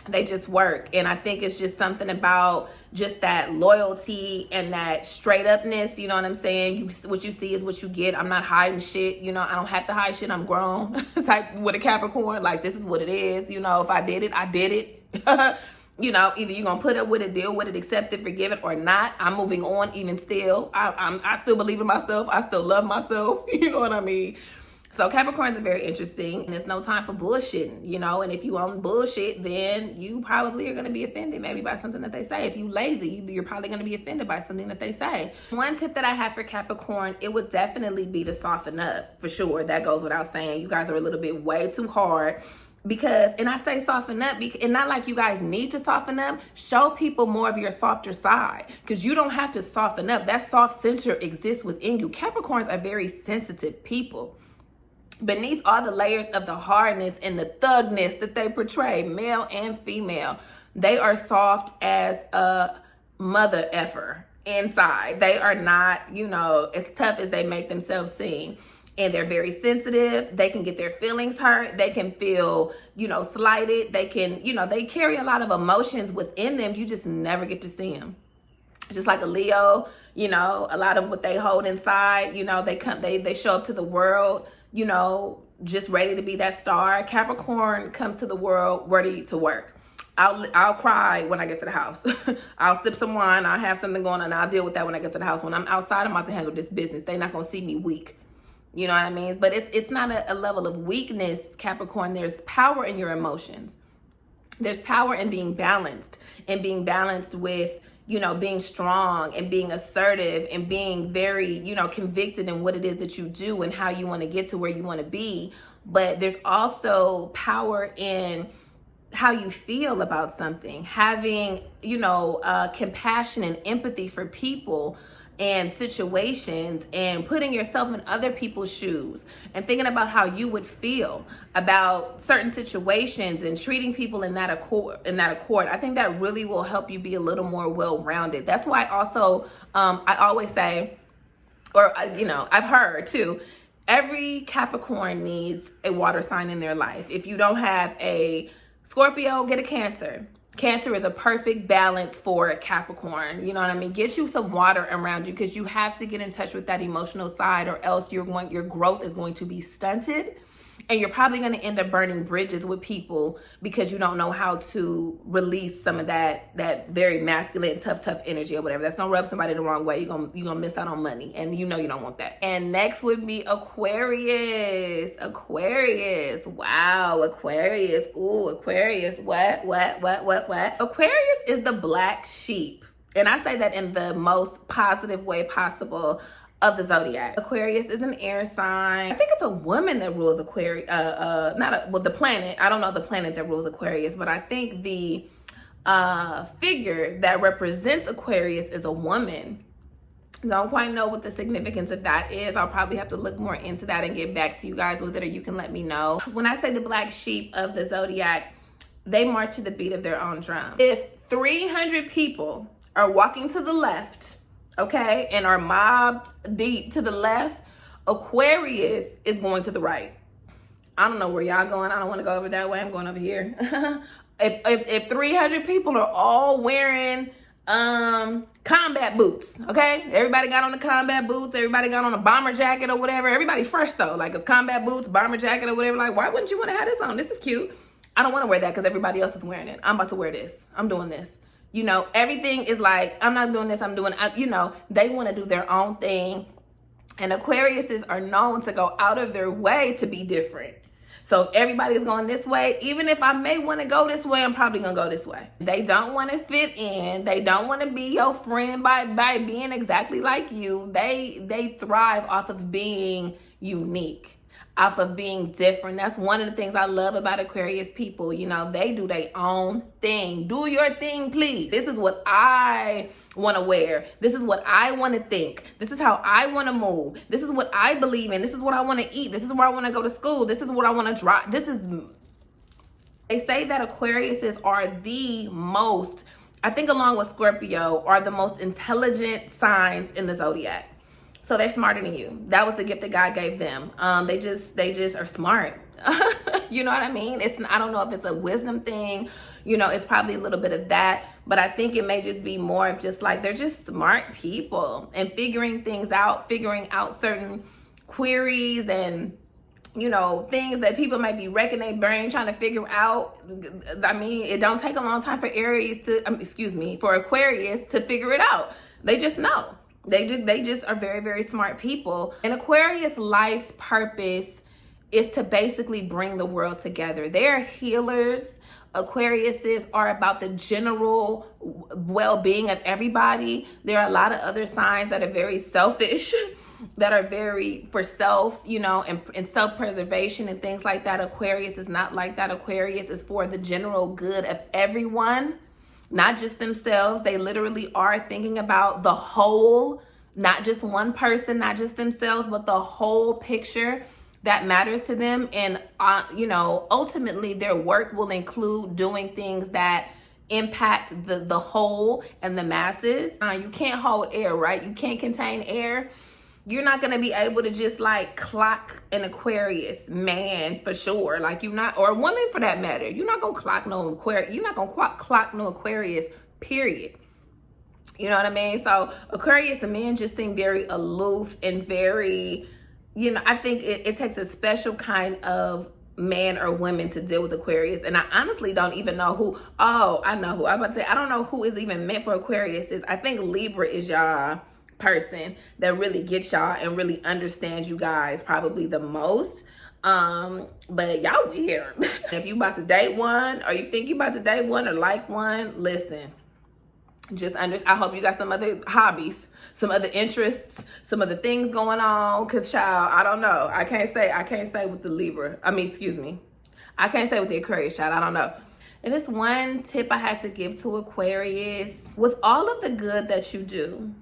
A: They just work. And I think it's just something about just that loyalty and that straight upness. You know what I'm saying? What you see is what you get. I'm not hiding shit. You know, I don't have to hide shit. I'm grown. It's like with a Capricorn, like, this is what it is. You know, if I did it, I did it. You know, either you're going to put up with it, deal with it, accept it, forgive it, or not. I'm moving on even still. I still believe in myself. I still love myself. You know what I mean? So Capricorns are very interesting, and there's no time for bullshitting, you know. And if you own bullshit, then you probably are going to be offended maybe by something that they say. If you lazy, you're probably going to be offended by something that they say. One tip that I have for Capricorn, it would definitely be to soften up, for sure. That goes without saying. You guys are a little bit way too hard. Because, and I say soften up, and not like you guys need to soften up, show people more of your softer side, because you don't have to soften up. That soft center exists within you. Capricorns are very sensitive people. Beneath all the layers of the hardness and the thugness that they portray, male and female, they are soft as a mother effer inside. They are not, you know, as tough as they make themselves seem. And they're very sensitive. They can get their feelings hurt. They can feel, you know, slighted. They can, you know, they carry a lot of emotions within them. You just never get to see them. Just like a Leo, you know, a lot of what they hold inside, you know, they show up to the world, you know, just ready to be that star. Capricorn comes to the world ready to work. I'll cry when I get to the house. I'll sip some wine. I'll have something going on. I'll deal with that when I get to the house. When I'm outside, I'm about to handle this business. They're not going to see me weak. You know what I mean? But it's not a level of weakness, Capricorn. There's power in your emotions. There's power in being balanced, and being balanced with, you know, being strong and being assertive and being very, you know, convicted in what it is that you do and how you want to get to where you want to be. But there's also power in how you feel about something, having, you know, compassion and empathy for people and situations, and putting yourself in other people's shoes and thinking about how you would feel about certain situations and treating people in that accord. I think that really will help you be a little more well-rounded. That's why also I always say, or you know, I've heard too, every Capricorn needs a water sign in their life. If you don't have a Scorpio, get a Cancer. Cancer is a perfect balance for Capricorn. You know what I mean? Get you some water around you, because you have to get in touch with that emotional side, or else your growth is going to be stunted. And you're probably going to end up burning bridges with people because you don't know how to release some of that very masculine, tough energy or whatever. That's going to rub somebody the wrong way. You're gonna miss out on money. And you know you don't want that. And next would be Aquarius. Aquarius. Wow, Aquarius. Ooh, Aquarius. What? Aquarius is the black sheep And I say that in the most positive way possible of the zodiac. Aquarius is an air sign. I think it's a woman that rules Aquarius, the planet. I don't know the planet that rules Aquarius, but I think the figure that represents Aquarius is a woman. Don't quite know what the significance of that is. I'll probably have to look more into that and get back to you guys with it, or you can let me know. When I say the black sheep of the zodiac, they march to the beat of their own drum. If 300 people are walking to the left, okay, and are mobbed deep to the left, Aquarius is going to the right. I don't know where y'all going. I don't want to go over that way. I'm going over here. if 300 people are all wearing combat boots, okay, everybody got on the combat boots, everybody got on a bomber jacket or whatever, everybody fresh though, like it's combat boots, bomber jacket or whatever, like why wouldn't you want to have this on? This is cute. I don't want to wear that because everybody else is wearing it. I'm about to wear this. I'm doing this. You know, everything is like, I'm not doing this, I'm doing, you know, they want to do their own thing. And Aquariuses are known to go out of their way to be different. So if everybody's going this way, even if I may want to go this way, I'm probably going to go this way. They don't want to fit in. They don't want to be your friend by being exactly like you. They thrive off of being unique, off of being different. That's one of the things I love about Aquarius people. You know, they do their own thing. Do your thing, please. This is what I want to wear. This is what I want to think. This is how I want to move. This is what I believe in. This is what I want to eat. This is where I want to go to school. This is what I want to drive. They say that Aquariuses are the most, I think along with Scorpio, are the most intelligent signs in the zodiac. So they're smarter than you. That was the gift that God gave them. They just are smart. You know what I mean? I don't know if it's a wisdom thing. You know, it's probably a little bit of that. But I think it may just be more of just like, they're just smart people and figuring things out, figuring out certain queries and, you know, things that people might be wrecking their brain trying to figure out. I mean, it don't take a long time for for Aquarius to figure it out. They just know. They just are very, very smart people. And Aquarius life's purpose is to basically bring the world together. They are healers. Aquariuses are about the general well-being of everybody. There are a lot of other signs that are very selfish, that are very for self, you know, and self-preservation and things like that. Aquarius is not like that. Aquarius is for the general good of everyone. Not just themselves. They literally are thinking about the whole, not just one person, not just themselves, but the whole picture that matters to them. And, you know, ultimately their work will include doing things that impact the whole and the masses. You can't hold air, right? You can't contain air. You're not going to be able to just like clock an Aquarius man for sure. Like you're not, or a woman for that matter. You're not going to clock no Aquarius. You're not going to clock no Aquarius, period. You know what I mean? So Aquarius and men just seem very aloof and very, you know, I think it takes a special kind of man or women to deal with Aquarius. And I honestly don't even know who. Oh, I know who. I'm about to say, I don't know who is even meant for Aquarius. I think Libra is y'all person that really gets y'all and really understands you guys probably the most. But y'all weird. If you about to date one, or you think you about to date one or like one, listen, I hope you got some other hobbies, some other interests, some other things going on. Cause child, I don't know. I can't say with the Libra. I can't say with the Aquarius, child. I don't know. If it's one tip I had to give to Aquarius, with all of the good that you do,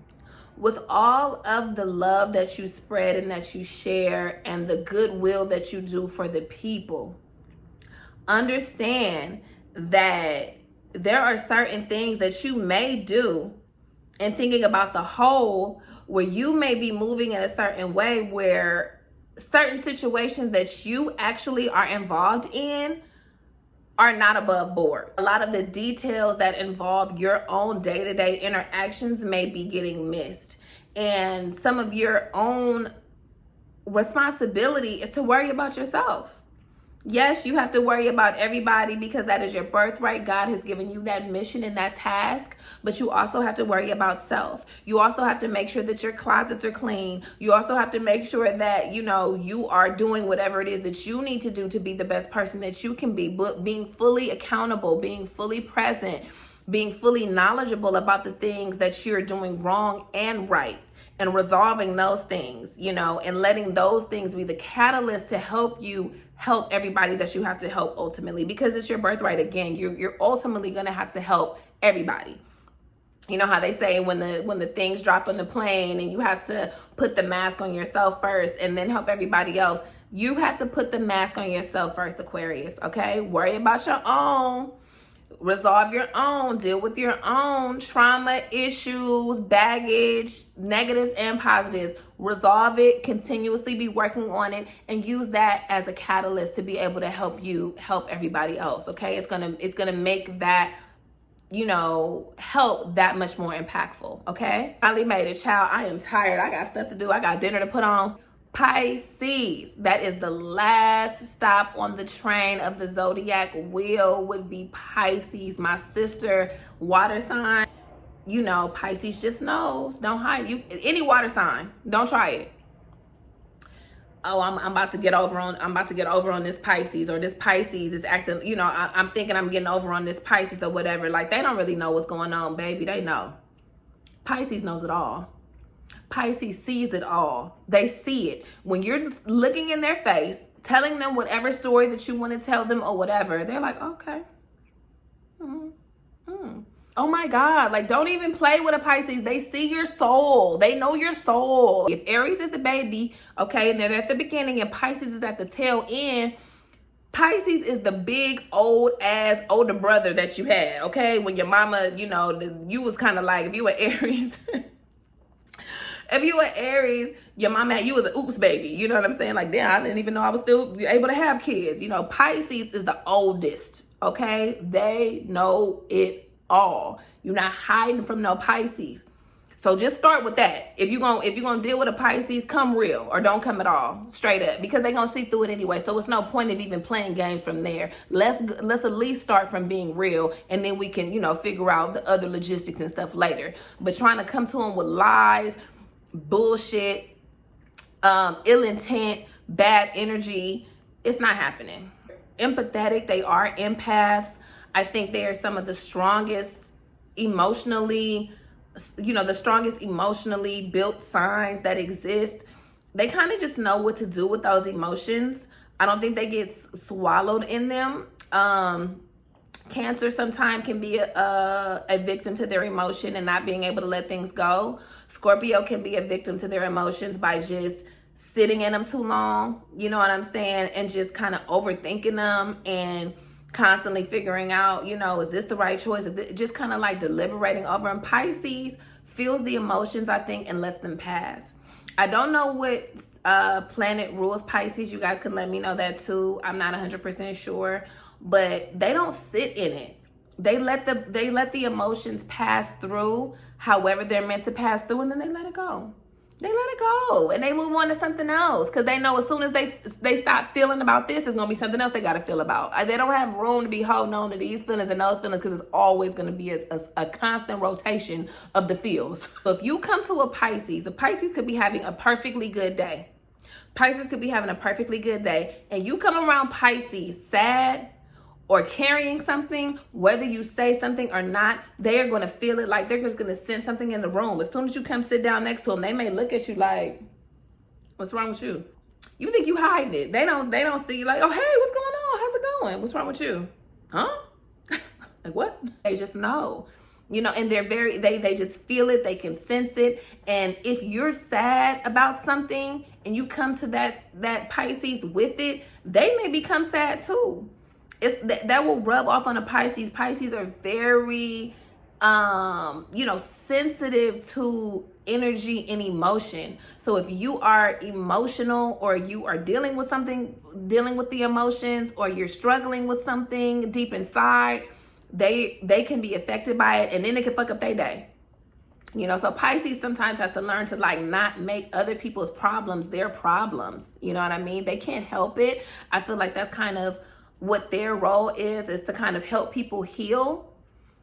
A: with all of the love that you spread and that you share and the goodwill that you do for the people, understand that there are certain things that you may do and thinking about the whole, where you may be moving in a certain way where certain situations that you actually are involved in are not above board. A lot of the details that involve your own day-to-day interactions may be getting missed. And some of your own responsibility is to worry about yourself. Yes, you have to worry about everybody because that is your birthright. God has given you that mission and that task, but you also have to worry about self. You also have to make sure that your closets are clean. You also have to make sure that, you know, you are doing whatever it is that you need to do to be the best person that you can be, but being fully accountable, being fully present, being fully knowledgeable about the things that you're doing wrong and right, and resolving those things, you know, and letting those things be the catalyst to help you help everybody that you have to help ultimately, because it's your birthright. Again, you're ultimately going to have to help everybody. You know how they say when the things drop on the plane and you have to put the mask on yourself first and then help everybody else. You have to put the mask on yourself first, Aquarius, okay? Worry about your own. Resolve your own. Deal with your own trauma, issues, baggage, negatives and positives. Resolve it. Continuously be working on it and use that as a catalyst to be able to help you help everybody else, okay? It's gonna make that, you know, help that much more impactful, okay? Finally made it, child. I am tired. I got stuff to do. I got dinner to put on. Pisces, that is the last stop on the train of the zodiac wheel, would be Pisces, my sister water sign. You know, Pisces just knows. Don't hide. You any water sign, don't try it. Oh, I'm about to get over on this Pisces, or this Pisces is acting, you know, I'm thinking I'm getting over on this Pisces or whatever. Like, they don't really know what's going on, baby. They know. Pisces knows it all. Pisces sees it all. They see it. When you're looking in their face, telling them whatever story that you want to tell them or whatever, they're like, okay. Oh my God, like, don't even play with a Pisces. They see your soul. They know your soul. If Aries is the baby, okay, and they're at the beginning and Pisces is at the tail end, Pisces is the big old ass older brother that you had, okay? When your mama, you know, you was kind of like, if you were Aries, if you were Aries, your mama had you was an oops baby. You know what I'm saying? Like, damn, I didn't even know I was still able to have kids. You know, Pisces is the oldest, okay? They know it all. You're not hiding from no Pisces. So just start with that. If you're gonna deal with a Pisces, come real or don't come at all, straight up, because they're gonna see through it anyway. So it's no point of even playing games from there. Let's at least start from being real, and then we can, you know, figure out the other logistics and stuff later. But trying to come to them with lies, bullshit, ill intent, bad energy, it's not happening. Empathetic, they are empaths. I think they are some of the strongest emotionally, you know, the strongest emotionally built signs that exist. They kind of just know what to do with those emotions. I don't think they get swallowed in them. Cancer sometimes can be a victim to their emotion and not being able to let things go. Scorpio can be a victim to their emotions by just sitting in them too long, you know what I'm saying, and just kind of overthinking them and constantly figuring out, you know, is this the right choice? Just kind of like deliberating over them. Pisces feels the emotions, I think, and lets them pass. I don't know what planet rules Pisces. You guys can let me know that too. I'm not 100% sure, but they don't sit in it. They let the emotions pass through however they're meant to pass through, and then they let it go. They let it go and they move on to something else, because they know as soon as they stop feeling about this, it's gonna be something else they gotta feel about. They don't have room to be holding on to these feelings and those feelings, because it's always gonna be a constant rotation of the feels. So if you come to a Pisces could be having a perfectly good day. Pisces could be having a perfectly good day, and you come around Pisces sad or carrying something, whether you say something or not, they're going to feel it. Like, they're just going to sense something in the room. As soon as you come sit down next to them, they may look at you like, what's wrong with you? You think you hiding it. They don't see, like, oh, hey, what's going on? How's it going? What's wrong with you? Huh? Like, what? They just know, you know, and they just feel it. They can sense it. And if you're sad about something and you come to that Pisces with it, they may become sad too. That will rub off on a Pisces. Pisces are very, you know, sensitive to energy and emotion. So if you are emotional, or you are dealing with the emotions, or you're struggling with something deep inside, they can be affected by it, and then it can fuck up their day. You know, so Pisces sometimes has to learn to, like, not make other people's problems their problems. You know what I mean? They can't help it. I feel like that's kind of what their role is to kind of help people heal.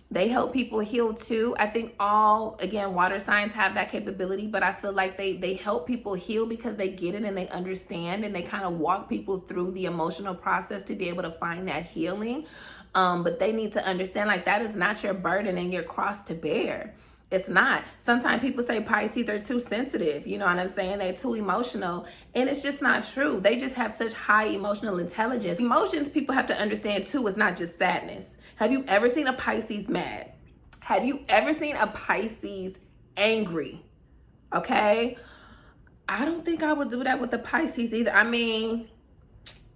A: They help people heal too. I think again, water signs have that capability, but I feel like they help people heal because they get it and they understand, and they kind of walk people through the emotional process to be able to find that healing. But they need to understand, like, that is not your burden and your cross to bear. It's not. Sometimes people say Pisces are too sensitive. You know what I'm saying? They're too emotional. And it's just not true. They just have such high emotional intelligence. Emotions, people have to understand too, is not just sadness. Have you ever seen a Pisces mad? Have you ever seen a Pisces angry? Okay? I don't think I would do that with the Pisces either. I mean,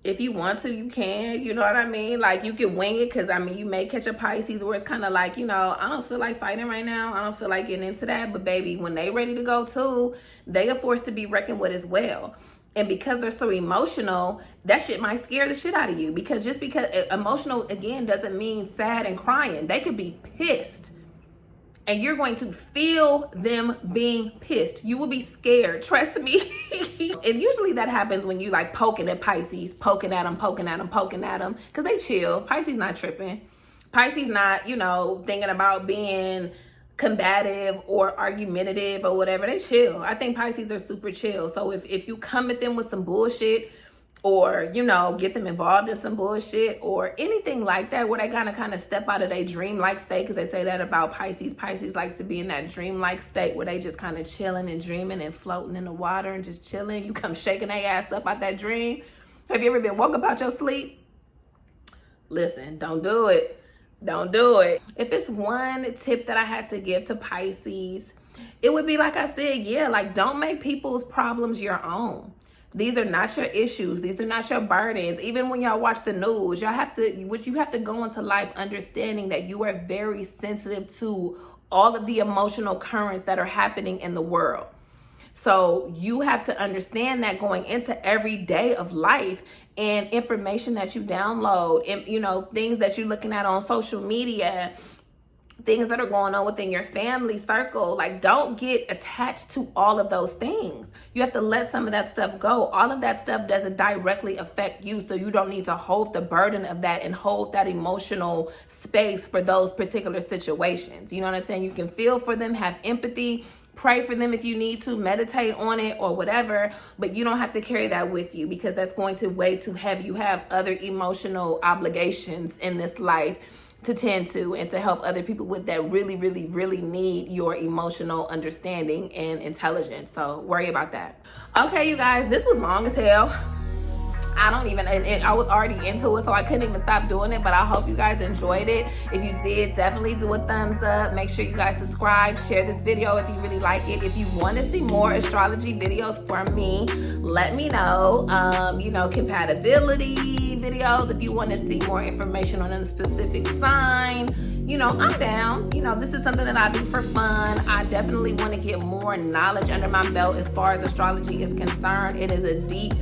A: if you want to, you can, you know what I mean? Like, you can wing it, because I mean, you may catch a Pisces where it's kind of like, you know, I don't feel like fighting right now. I don't feel like getting into that. But baby, when they ready to go too, they are forced to be reckoned with as well. And because they're so emotional, that shit might scare the shit out of you. Because just because emotional, again, doesn't mean sad and crying. They could be pissed. And you're going to feel them being pissed. You will be scared. Trust me. And usually that happens when you like poking at Pisces, poking at them. Because they chill. Pisces not tripping. Pisces not, you know, thinking about being combative or argumentative or whatever. They chill. I think Pisces are super chill. So if you come at them with some bullshit, or, you know, get them involved in some bullshit or anything like that, where they gotta kind of step out of their dreamlike state, because they say that about Pisces. Pisces likes to be in that dreamlike state where they just kind of chilling and dreaming and floating in the water and just chilling. You come shaking their ass up out that dream. Have you ever been woke up out your sleep? Listen, don't do it. Don't do it. If it's one tip that I had to give to Pisces, it would be, like I said, yeah, like, don't make people's problems your own. These are not your issues. These are not your burdens. Even when y'all watch the news, you have to go into life understanding that you are very sensitive to all of the emotional currents that are happening in the world. So you have to understand that going into every day of life, and information that you download, and, you know, things that you're looking at on social media, things that are going on within your family circle. Like, don't get attached to all of those things. You have to let some of that stuff go. All of that stuff doesn't directly affect you, so you don't need to hold the burden of that and hold that emotional space for those particular situations. You know what I'm saying? You can feel for them, have empathy, pray for them if you need to, meditate on it or whatever, but you don't have to carry that with you, because that's going to weigh too heavy. You have other emotional obligations in this life to tend to, and to help other people with that really, really, really need your emotional understanding and intelligence. So worry about that. Okay, you guys, this was long as hell. I was already into it, so I couldn't even stop doing it, but I hope you guys enjoyed it. If you did, definitely do a thumbs up. Make sure you guys subscribe, share this video if you really like it. If you want to see more astrology videos from me, let me know. You know, compatibility videos, if you want to see more information on a specific sign, you know, I'm down. You know, this is something that I do for fun. I definitely want to get more knowledge under my belt as far as astrology is concerned. It is a deep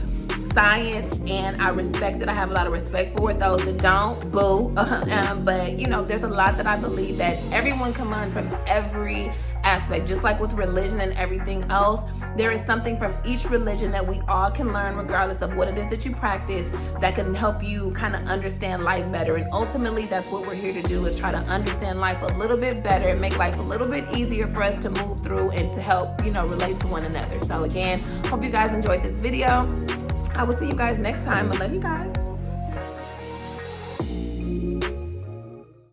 A: science, and I respect it. I have a lot of respect for it. Those that don't, boo. But, you know, there's a lot that I believe that everyone can learn from every aspect. Just like with religion and everything else, there is something from each religion that we all can learn, regardless of what it is that you practice, that can help you kind of understand life better. And ultimately, that's what we're here to do, is try to understand life a little bit better and make life a little bit easier for us to move through and to help, you know, relate to one another. So again, hope you guys enjoyed this video. I will see you guys next time. I love you guys.